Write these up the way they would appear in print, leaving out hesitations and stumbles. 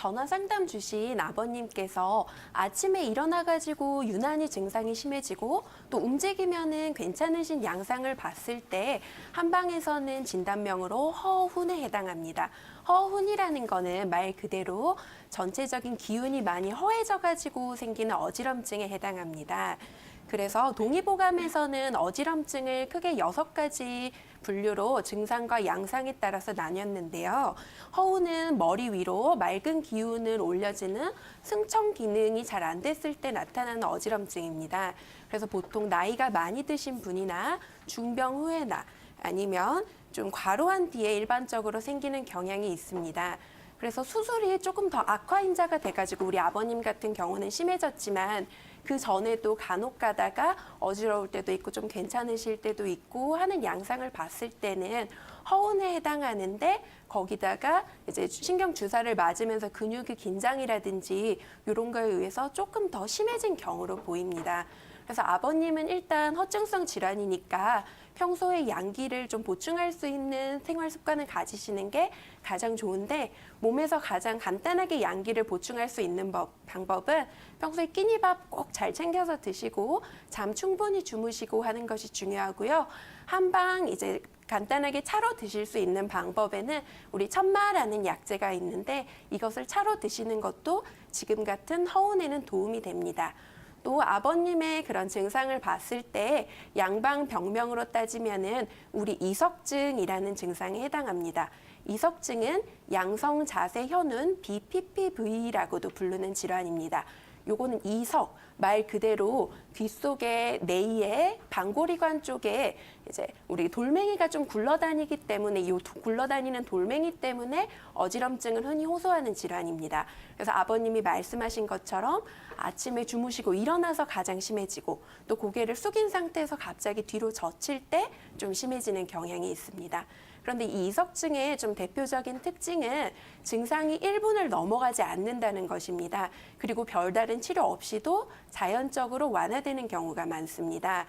전화 상담 주신 아버님께서 아침에 일어나가지고 유난히 증상이 심해지고 또 움직이면은 괜찮으신 양상을 봤을 때 한방에서는 진단명으로 허훈에 해당합니다. 허훈이라는 거는 말 그대로 전체적인 기운이 많이 허해져가지고 생기는 어지럼증에 해당합니다. 그래서 동의보감에서는 어지럼증을 크게 6가지 분류로 증상과 양상에 따라서 나뉘었는데요. 허우는 머리 위로 맑은 기운을 올려지는 승천 기능이 잘 안 됐을 때 나타나는 어지럼증입니다. 그래서 보통 나이가 많이 드신 분이나 중병 후에나 아니면 좀 과로한 뒤에 일반적으로 생기는 경향이 있습니다. 그래서 수술이 조금 더 악화인자가 돼가지고 우리 아버님 같은 경우는 심해졌지만 그 전에도 간혹 가다가 어지러울 때도 있고 좀 괜찮으실 때도 있고 하는 양상을 봤을 때는 허운에 해당하는데 거기다가 이제 신경 주사를 맞으면서 근육의 긴장이라든지 이런 거에 의해서 조금 더 심해진 경우로 보입니다. 그래서 아버님은 일단 허증성 질환이니까 평소에 양기를 좀 보충할 수 있는 생활 습관을 가지시는 게 가장 좋은데 몸에서 가장 간단하게 양기를 보충할 수 있는 방법은 평소에 끼니밥 꼭 잘 챙겨서 드시고 잠 충분히 주무시고 하는 것이 중요하고요. 한방 이제 간단하게 차로 드실 수 있는 방법에는 우리 천마라는 약재가 있는데 이것을 차로 드시는 것도 지금 같은 허운에는 도움이 됩니다. 또 아버님의 그런 증상을 봤을 때 양방병명으로 따지면은 우리 이석증이라는 증상에 해당합니다. 이석증은 양성자세현운 BPPV라고도 부르는 질환입니다. 요거는 이석, 말 그대로 귀 속에 내이에 방골이관 쪽에 이제 우리 돌멩이가 좀 굴러다니기 때문에 이 굴러다니는 돌멩이 때문에 어지럼증을 흔히 호소하는 질환입니다. 그래서 아버님이 말씀하신 것처럼 아침에 주무시고 일어나서 가장 심해지고 또 고개를 숙인 상태에서 갑자기 뒤로 젖힐 때 좀 심해지는 경향이 있습니다. 그런데 이 이석증의 좀 대표적인 특징은 증상이 1분을 넘어가지 않는다는 것입니다. 그리고 별다른 치료 없이도 자연적으로 완화되는 경우가 많습니다.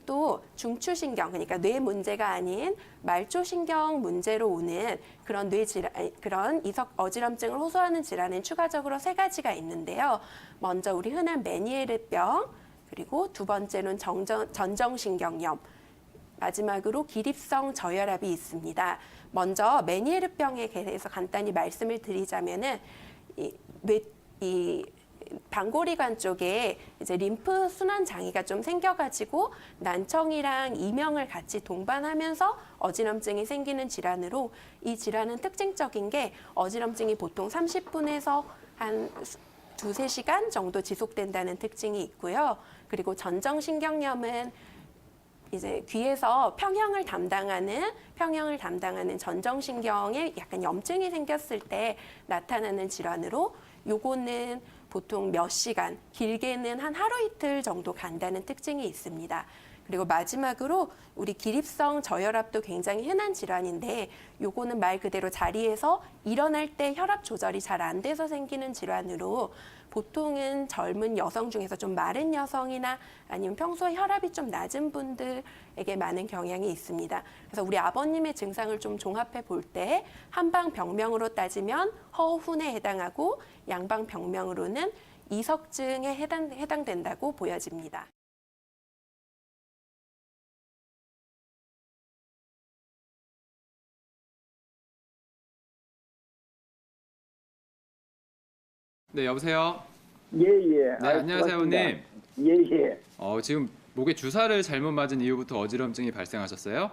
또 중추신경, 그러니까 뇌 문제가 아닌 말초신경 문제로 오는 그런 그런 어지럼증을 호소하는 질환은 추가적으로 3가지가 있는데요. 먼저 우리 흔한 메니에르병, 그리고 두 번째는 전정신경염, 마지막으로 기립성 저혈압이 있습니다. 먼저 메니에르병에 대해서 간단히 말씀을 드리자면은 이 방골이관 쪽에 이제 림프 순환 장애가 좀 생겨가지고 난청이랑 이명을 같이 동반하면서 어지럼증이 생기는 질환으로 이 질환은 특징적인 게 어지럼증이 보통 30분에서 한 2~3시간 정도 지속된다는 특징이 있고요. 그리고 전정신경염은 이제 귀에서 평형을 담당하는 전정신경에 약간 염증이 생겼을 때 나타나는 질환으로 요거는 보통 몇 시간, 길게는 한 하루 이틀 정도 간다는 특징이 있습니다. 그리고 마지막으로 우리 기립성 저혈압도 굉장히 흔한 질환인데 요거는 말 그대로 자리에서 일어날 때 혈압 조절이 잘 안 돼서 생기는 질환으로 보통은 젊은 여성 중에서 좀 마른 여성이나 아니면 평소에 혈압이 좀 낮은 분들에게 많은 경향이 있습니다. 그래서 우리 아버님의 증상을 좀 종합해 볼 때 한방병명으로 따지면 허훈에 해당하고 양방병명으로는 이석증에 해당된다고 보여집니다. 네, 여보세요? 예예. 네, 안녕하세요, 아버님. 예예. 지금 목에 주사를 잘못 맞은 이후부터 어지럼증이 발생하셨어요?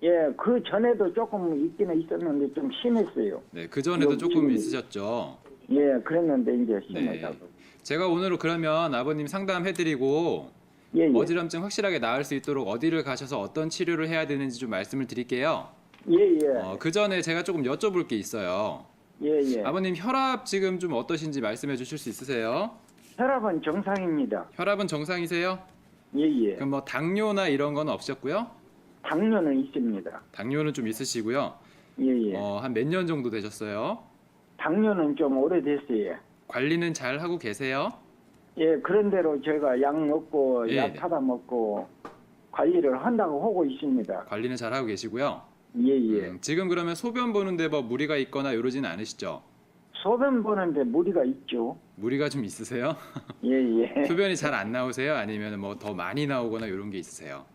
예, 그 전에도 조금 있기는 있었는데 좀 심했어요. 네, 그전에도 조금 지금이. 있으셨죠? 예, 그랬는데 이제 네. 심하다고. 제가 오늘 그러면 아버님 상담해드리고 예예. 어지럼증 확실하게 나을 수 있도록 어디를 가셔서 어떤 치료를 해야 되는지 좀 말씀을 드릴게요. 예예. 그 전에 제가 조금 여쭤볼 게 있어요. 예예. 아버님 혈압 지금 좀 어떠신지 말씀해 주실 수 있으세요? 혈압은 정상입니다. 혈압은 정상이세요? 예예. 그럼 뭐 당뇨나 이런 건 없으셨고요? 당뇨는 있습니다. 당뇨는 좀 있으시고요. 예예. 한 몇 년 정도 되셨어요? 당뇨는 좀 오래됐어요. 관리는 잘 하고 계세요? 예, 그런 대로 제가 약 먹고 예. 약 타다 먹고 관리를 한다고 하고 있습니다. 관리는 잘 하고 계시고요. 예예. 지금 그러면 소변 보는데 뭐 무리가 있거나 이러진 않으시죠? 소변 보는데 무리가 있죠. 무리가 좀 있으세요? 예, 예. 소변이 잘 안 나오세요? 아니면 뭐 더 많이 나오거나 이런 게 있으세요?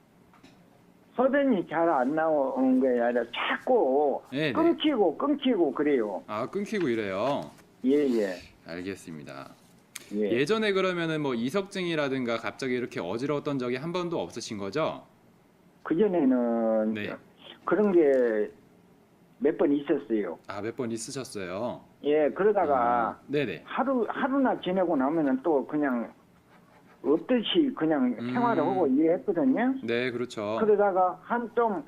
소변이 잘 안 나오는 게 아니라 자꾸 네, 네. 끊기고 그래요. 아, 끊기고 이래요. 예, 예. 알겠습니다. 예. 예전에 그러면은 뭐 이석증이라든가 갑자기 이렇게 어지러웠던 적이 한 번도 없으신 거죠? 그전에는 네. 그런 게 몇 번 있었어요. 아, 몇 번 있으셨어요. 예, 그러다가 네네. 하루나 지내고 나면은 또 그냥 없듯이 그냥 생활을 하고 이해했거든요. 네, 그렇죠. 그러다가 한 좀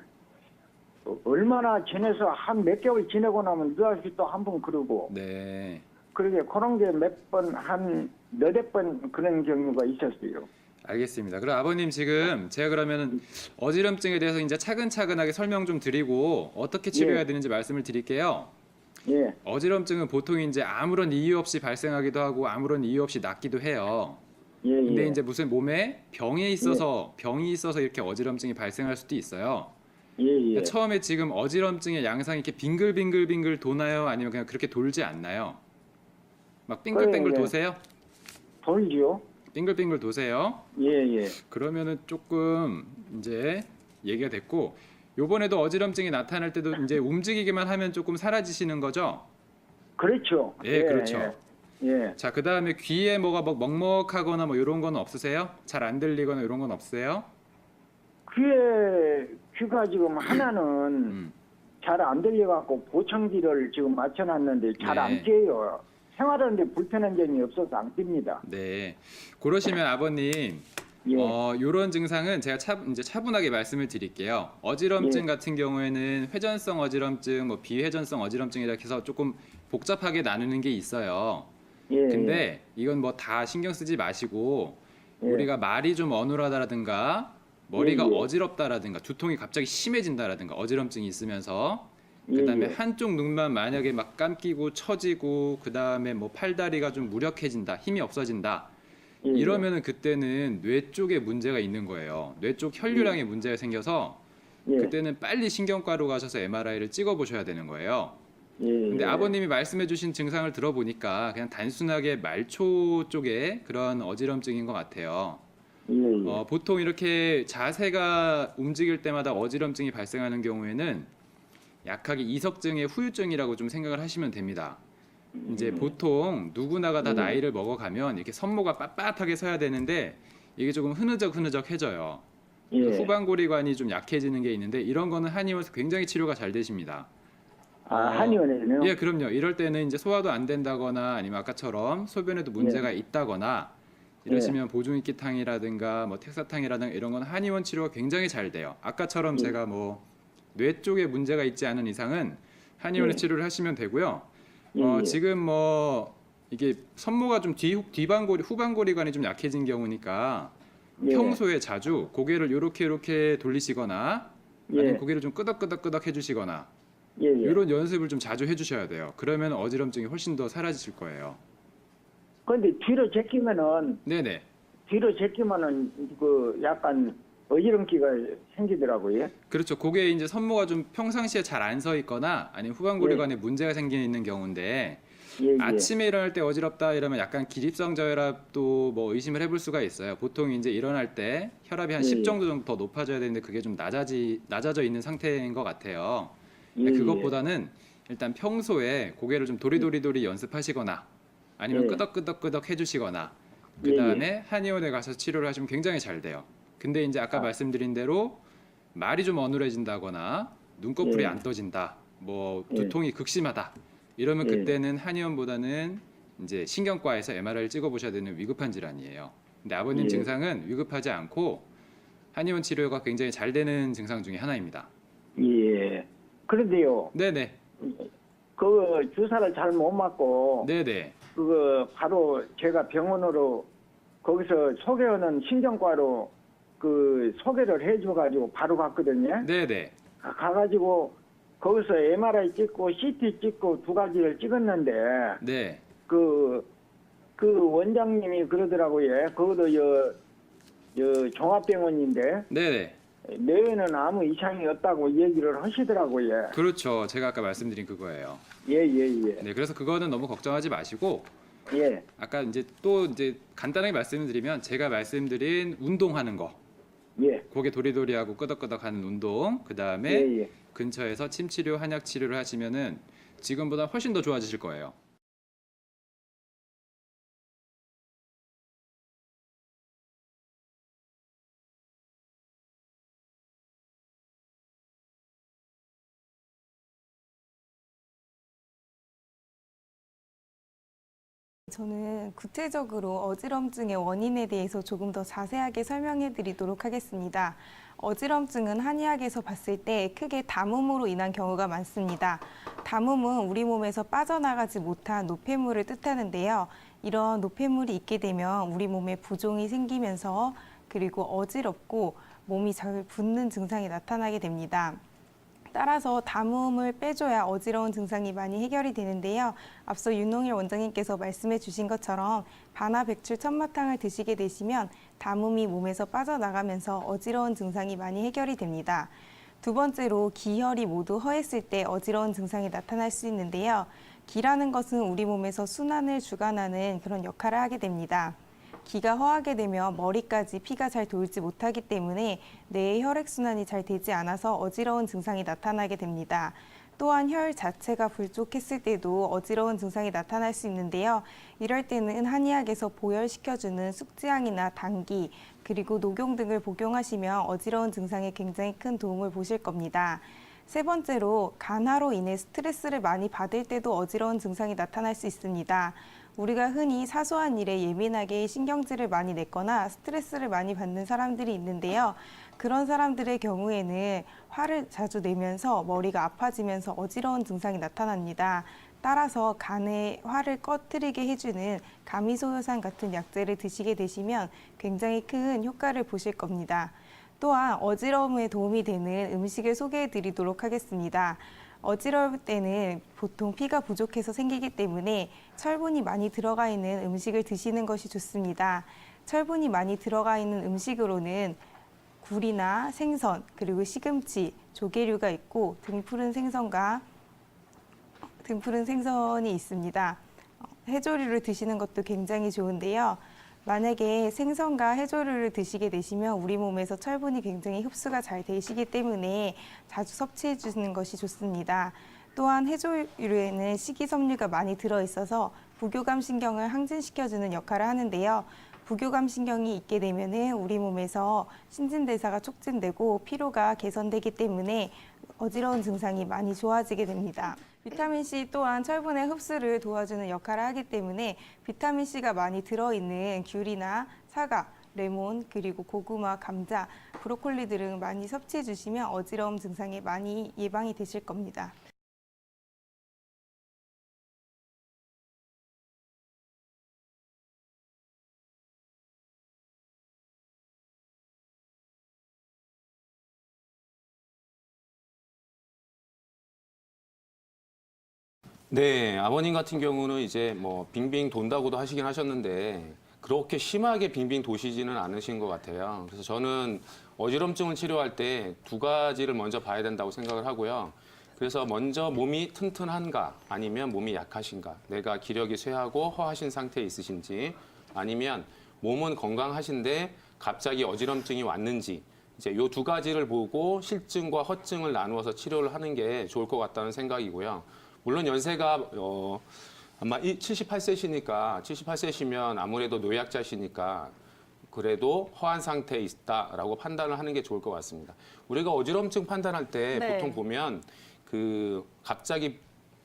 얼마나 지내서 한 몇 개월 지내고 나면 다시 또 한 번 그러고 네. 그러게 그런 게 몇 번 한 너댓 번 그런 경우가 있었어요. 알겠습니다. 그럼 아버님 지금 제가 그러면은 어지럼증에 대해서 이제 차근차근하게 설명 좀 드리고 어떻게 치료해야 예. 되는지 말씀을 드릴게요. 예, 어지럼증은 보통 이제 아무런 이유 없이 발생하기도 하고 아무런 이유 없이 낫기도 해요. 예, 근데 예. 이제 무슨 몸에 병이 있어서 이렇게 어지럼증이 발생할 수도 있어요. 예, 예. 그러니까 처음에 지금 어지럼증의 양상이 이렇게 빙글빙글 도나요? 아니면 그냥 그렇게 돌지 않나요? 막 빙글빙글 예, 예. 도세요? 돌죠. 빙글빙글 도세요? 예, 예. 그러면은 조금 이제 얘기가 됐고 요번에도 어지럼증이 나타날 때도 이제 움직이기만 하면 조금 사라지시는 거죠? 그렇죠. 예, 그렇죠. 예. 예. 자, 그다음에 귀에 뭐가 막 먹먹하거나 뭐 이런 건 없으세요? 잘 안 들리거나 이런 건 없으세요? 귀가 지금 하나는 음. 잘 안 들려갖고 보청기를 지금 맞춰놨는데 잘 네. 안 껴요. 생활하는데 불편한 점이 없어서 안 낍니다. 네. 그러시면 아버님 예. 요런 증상은 제가 이제 차분하게 말씀을 드릴게요. 어지럼증 예. 같은 경우에는 회전성 어지럼증, 뭐 비회전성 어지럼증이라 해서 조금 복잡하게 나누는 게 있어요. 예. 근데 이건 뭐 다 신경 쓰지 마시고 예. 우리가 말이 좀 어눌하다라든가 머리가 예, 예. 어지럽다라든가 두통이 갑자기 심해진다라든가 어지럼증이 있으면서 예, 그다음에 예. 한쪽 눈만 만약에 막 감기고 처지고 그다음에 뭐 팔다리가 좀 무력해진다, 힘이 없어진다. 예, 예. 이러면은 그때는 뇌 쪽에 문제가 있는 거예요. 뇌 쪽 혈류량에 문제가 생겨서 예. 그때는 빨리 신경과로 가셔서 MRI를 찍어 보셔야 되는 거예요. 예. 근데 예. 아버님이 말씀해 주신 증상을 들어보니까 그냥 단순하게 말초 쪽에 그런 어지럼증인 것 같아요. 예, 예. 보통 이렇게 자세가 움직일 때마다 어지럼증이 발생하는 경우에는 약하게 이석증의 후유증이라고 좀 생각을 하시면 됩니다. 이제 보통 누구나가 다 나이를 먹어가면 이렇게 손모가 빳빳하게 서야 되는데 이게 조금 흐느적해져요. 예. 후방고리관이 좀 약해지는 게 있는데 이런 거는 한의원에서 굉장히 치료가 잘 되십니다. 한의원에는 예, 그럼요. 이럴 때는 이제 소화도 안 된다거나 아니면 아까처럼 소변에도 문제가 있다거나 이러시면 보중이끼탕이라든가 뭐 택사탕이라든가 이런 건 한의원 치료가 굉장히 잘 돼요. 아까처럼 제가 뭐 뇌 쪽에 문제가 있지 않은 이상은 한의원에 치료를 하시면 되고요. 예. 지금 뭐 이게 손모가 좀 후방고리관이 좀 약해진 경우니까 예. 평소에 자주 고개를 이렇게 돌리시거나 아니면 예. 고개를 좀 끄덕끄덕 해주시거나 예, 예. 이런 연습을 좀 자주 해주셔야 돼요. 그러면 어지럼증이 훨씬 더 사라지실 거예요. 근데 뒤로 제끼면은 네네. 그 약간 어지럼기가 생기더라고요. 그렇죠. 그게 이제 손모가 좀 평상시에 잘 안 서 있거나 아니면 후방고리관에 문제가 생기는 경우인데 예, 예. 아침에 일어날 때 어지럽다 이러면 약간 기립성 저혈압도 뭐 의심을 해볼 수가 있어요. 보통 이제 일어날 때 혈압이 한 예, 10 예. 정도 더 높아져야 되는데 그게 좀 낮아져 있는 상태인 것 같아요. 예, 그것보다는 일단 평소에 고개를 좀 도리도리 연습하시거나 아니면 예. 끄덕끄덕 해주시거나 예, 그 다음에 한의원에 가서 치료를 하시면 굉장히 잘 돼요. 근데 이제 아까 말씀드린 대로 말이 좀 어눌해진다거나 눈꺼풀이 예. 안 떠진다, 뭐 예. 두통이 극심하다 이러면 예. 그때는 한의원보다는 이제 신경과에서 MRI를 찍어보셔야 되는 위급한 질환이에요. 근데 아버님 예. 증상은 위급하지 않고 한의원 치료가 굉장히 잘 되는 증상 중에 하나입니다. 예. 그런데요, 네네. 그 주사를 잘 못 맞고, 네네. 그거 바로 제가 병원으로 거기서 소개하는 신경과로 그 소개를 해줘가지고 바로 갔거든요. 네네. 가가지고 거기서 MRI 찍고 CT 찍고 두 가지를 찍었는데 네. 그 원장님이 그러더라고요. 그것도 종합병원인데 네네. 뇌에는 아무 이상이 없다고 얘기를 하시더라고요. 그렇죠. 제가 아까 말씀드린 그거예요. 예, 예, 예. 네, 그래서 그거는 너무 걱정하지 마시고 예, 아까 이제 간단하게 말씀드리면 제가 말씀드린 운동하는 거, 예, 고개 도리도리하고 끄덕끄덕하는 운동, 그 다음에 예, 예. 근처에서 침 치료, 한약 치료를 하시면은 지금보다 훨씬 더 좋아지실 거예요. 저는 구체적으로 어지럼증의 원인에 대해서 조금 더 자세하게 설명해 드리도록 하겠습니다. 어지럼증은 한의학에서 봤을 때 크게 담음으로 인한 경우가 많습니다. 담음은 우리 몸에서 빠져나가지 못한 노폐물을 뜻하는데요. 이런 노폐물이 있게 되면 우리 몸에 부종이 생기면서 그리고 어지럽고 몸이 잘 붓는 증상이 나타나게 됩니다. 따라서 담음을 빼줘야 어지러운 증상이 많이 해결이 되는데요. 앞서 윤홍일 원장님께서 말씀해 주신 것처럼 바나 백출 천마탕을 드시게 되시면 담음이 몸에서 빠져나가면서 어지러운 증상이 많이 해결이 됩니다. 두 번째로 기혈이 모두 허했을 때 어지러운 증상이 나타날 수 있는데요. 기라는 것은 우리 몸에서 순환을 주관하는 그런 역할을 하게 됩니다. 기가 허하게 되면 머리까지 피가 잘 돌지 못하기 때문에 뇌의 혈액순환이 잘 되지 않아서 어지러운 증상이 나타나게 됩니다. 또한 혈 자체가 불족했을 때도 어지러운 증상이 나타날 수 있는데요. 이럴 때는 한의학에서 보혈시켜주는 숙지향이나 당기, 그리고 녹용 등을 복용하시면 어지러운 증상에 굉장히 큰 도움을 보실 겁니다. 세 번째로 간화로 인해 스트레스를 많이 받을 때도 어지러운 증상이 나타날 수 있습니다. 우리가 흔히 사소한 일에 예민하게 신경질을 많이 냈거나 스트레스를 많이 받는 사람들이 있는데요. 그런 사람들의 경우에는 화를 자주 내면서 머리가 아파지면서 어지러운 증상이 나타납니다. 따라서 간에 화를 꺼트리게 해주는 가미소요산 같은 약재를 드시게 되시면 굉장히 큰 효과를 보실 겁니다. 또한 어지러움에 도움이 되는 음식을 소개해 드리도록 하겠습니다. 어지러울 때는 보통 피가 부족해서 생기기 때문에 철분이 많이 들어가 있는 음식을 드시는 것이 좋습니다. 철분이 많이 들어가 있는 음식으로는 굴이나 생선, 그리고 시금치, 조개류가 있고 등푸른 생선이 있습니다. 해조류를 드시는 것도 굉장히 좋은데요. 만약에 생선과 해조류를 드시게 되시면 우리 몸에서 철분이 굉장히 흡수가 잘 되시기 때문에 자주 섭취해 주시는 것이 좋습니다. 또한 해조류에는 식이섬유가 많이 들어있어서 부교감 신경을 항진시켜주는 역할을 하는데요. 부교감 신경이 있게 되면 우리 몸에서 신진대사가 촉진되고 피로가 개선되기 때문에 어지러운 증상이 많이 좋아지게 됩니다. 비타민C 또한 철분의 흡수를 도와주는 역할을 하기 때문에 비타민C가 많이 들어있는 귤이나 사과, 레몬, 그리고 고구마, 감자, 브로콜리 등을 많이 섭취해 주시면 어지러움 증상에 많이 예방이 되실 겁니다. 네, 아버님 같은 경우는 이제 뭐 빙빙 돈다고도 하시긴 하셨는데 그렇게 심하게 빙빙 도시지는 않으신 것 같아요. 그래서 저는 어지럼증을 치료할 때 두 가지를 먼저 봐야 된다고 생각을 하고요. 그래서 먼저 몸이 튼튼한가 아니면 몸이 약하신가, 내가 기력이 쇠하고 허하신 상태에 있으신지 아니면 몸은 건강하신데 갑자기 어지럼증이 왔는지 이제 요 두 가지를 보고 실증과 허증을 나누어서 치료를 하는 게 좋을 것 같다는 생각이고요. 물론 연세가 아마 78세시니까 78세시면 아무래도 노약자시니까 그래도 허한 상태에 있다라고 판단을 하는 게 좋을 것 같습니다. 우리가 어지럼증 판단할 때 네. 보통 보면 그 갑자기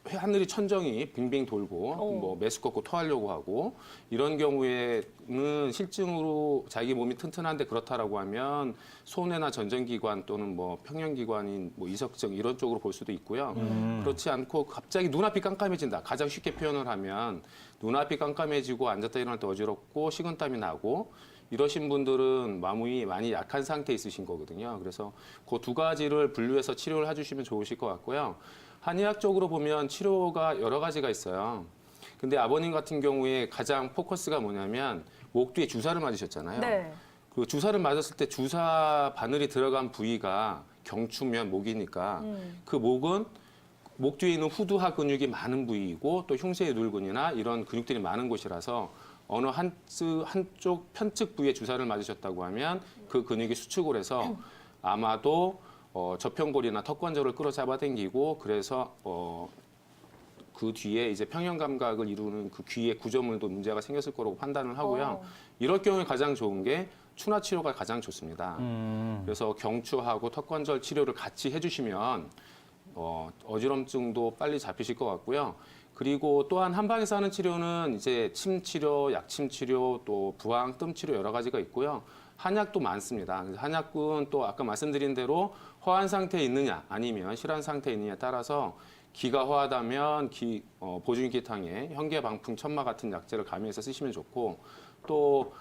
하늘이 천정이 빙빙 돌고 뭐 메스껍고 토하려고 하고 이런 경우에는 실증으로 자기 몸이 튼튼한데 그렇다라고 하면 소뇌나 전정기관 또는 뭐 평형기관인 뭐 이석증 이런 쪽으로 볼 수도 있고요. 그렇지 않고 갑자기 눈앞이 깜깜해진다. 가장 쉽게 표현을 하면 눈앞이 깜깜해지고 앉았다 일어날 때 어지럽고 식은땀이 나고 이러신 분들은 마음이 많이 약한 상태에 있으신 거거든요. 그래서 그 두 가지를 분류해서 치료를 해주시면 좋으실 것 같고요. 한의학적으로 보면 치료가 여러 가지가 있어요. 근데 아버님 같은 경우에 가장 포커스가 뭐냐면 목 뒤에 주사를 맞으셨잖아요. 네. 그 주사를 맞았을 때 주사 바늘이 들어간 부위가 경추면 목이니까 그 목은 목 뒤에 있는 후두하 근육이 많은 부위이고 또 흉쇄의 눌근이나 이런 근육들이 많은 곳이라서 어느 한쪽 편측 부위에 주사를 맞으셨다고 하면 그 근육이 수축을 해서 아마도 저평골이나 턱관절을 끌어잡아 당기고 그래서 그 뒤에 이제 평형 감각을 이루는 그 귀의 구조물도 문제가 생겼을 거라고 판단을 하고요. 이럴 경우에 가장 좋은 게 추나 치료가 가장 좋습니다. 그래서 경추하고 턱관절 치료를 같이 해주시면 어지럼증도 빨리 잡히실 것 같고요. 그리고 또한 한방에서 하는 치료는 이제 침 치료, 약침 치료, 또 부항, 뜸 치료 여러 가지가 있고요. 한약도 많습니다. 그래서 한약은 또 아까 말씀드린 대로 허한 상태에 있느냐 아니면 실한 상태에 있느냐에 따라서 기가 허하다면 보증기탕에 현계방풍, 천마 같은 약재를 가미해서 쓰시면 좋고 또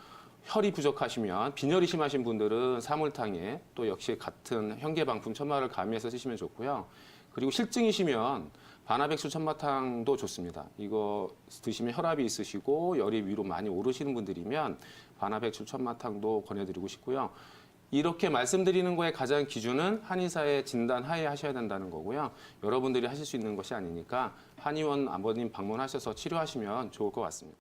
혈이 부족하시면 빈혈이 심하신 분들은 사물탕에 또 역시 같은 현계방풍, 천마를 가미해서 쓰시면 좋고요. 그리고 실증이시면 반화백수 천마탕도 좋습니다. 이거 드시면 혈압이 있으시고 열이 위로 많이 오르시는 분들이면 반화백수 천마탕도 권해드리고 싶고요. 이렇게 말씀드리는 거의 가장 기준은 한의사의 진단 하에 하셔야 된다는 거고요. 여러분들이 하실 수 있는 것이 아니니까 한의원 아버님 방문하셔서 치료하시면 좋을 것 같습니다.